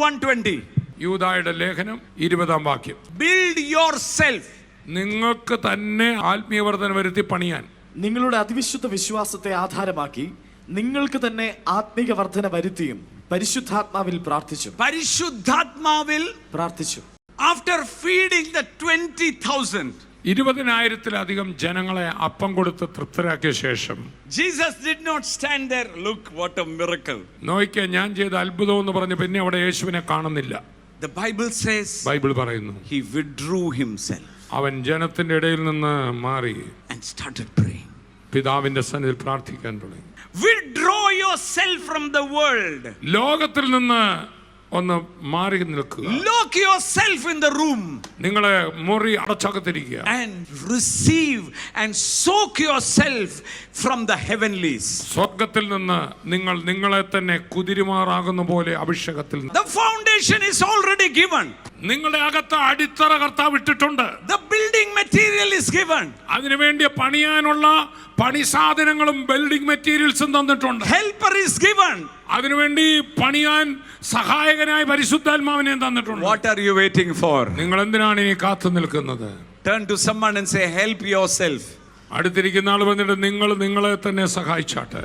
1:20. യൂദായുടെ ലേഖനം 20-ാം വാക്യം. Build yourself. നിങ്ങൾക്ക് തന്നെ ആത്മീയവർദ്ധന വരുത്തി പണിയാൻ. നിങ്ങളുടെ അതിവിശുദ്ധ വിശ്വാസത്തെ ആധാരമാക്കി നിങ്ങൾക്ക് തന്നെ ആത്മീയ വർദ്ധന വരുത്തിയും പരിശുദ്ധാത്മാവിൽ പ്രാർത്ഥിച്ചു. After feeding the 20,000, 20,000-ലധികം ജനങ്ങളെ അപ്പം കൊടുത്ത് തൃപ്തരാക്കിയ ശേഷം Jesus did not stand there. Look what a miracle. നോയിക്ക് ഞാൻ ചെയ്ത അത്ഭുതം എന്ന് പറഞ്ഞ് പിന്നെ അവിടെ യേശുവിനെ കാണുന്നില്ല. The Bible says, ബൈബിൾ പറയുന്നു, he withdrew himself. അവൻ ജനത്തിന്റെ ഇടയിൽ നിന്ന് മാറി and started praying. പിതാവിന്റെ സന്നിധിയിൽ പ്രാർത്ഥിക്കാൻ തുടങ്ങി. Withdraw yourself from the world. ലോകത്തിൽ നിന്ന് ഒന്ന് മാറി നിൽക്കുക. Lock yourself in the room. നിങ്ങളെ മുറി അടച്ചകത്തിരിക്കുക. And receive and soak yourself from the heavenlies. സ്വർഗ്ഗത്തിൽ നിന്ന് നിങ്ങൾ നിങ്ങളെ തന്നെ കുതിരുമാറാകുന്ന പോലെ അഭിഷേകത്തിൽ. The foundation is already given. നിങ്ങളുടെ അകത്ത് അടിത്തറ കർത്താവ് ഇട്ടിട്ടുണ്ട്. The building material is given. അതിനുവേണ്ടി പണിയാനുള്ള പണി സാധനങ്ങളും ബിൽഡിംഗ് മെറ്റീരിയൽസും തന്നിട്ടുണ്ട്. Helper is given. അതിനുവേണ്ടി പണിയാൻ സഹായകനായ പരിശുദ്ധാത്മാവിനെ തന്നിട്ടുണ്ട്. What are you waiting for? നിങ്ങൾ എന്തിനാണ് ഇനി കാത്തു നിൽക്കുന്നത്? Turn to someone and say, help yourself. അടുത്തിരിക്കുന്ന ആൾ വന്നിട്ട് നിങ്ങൾ നിങ്ങളെ തന്നെ സഹായിച്ചാട്ടെ.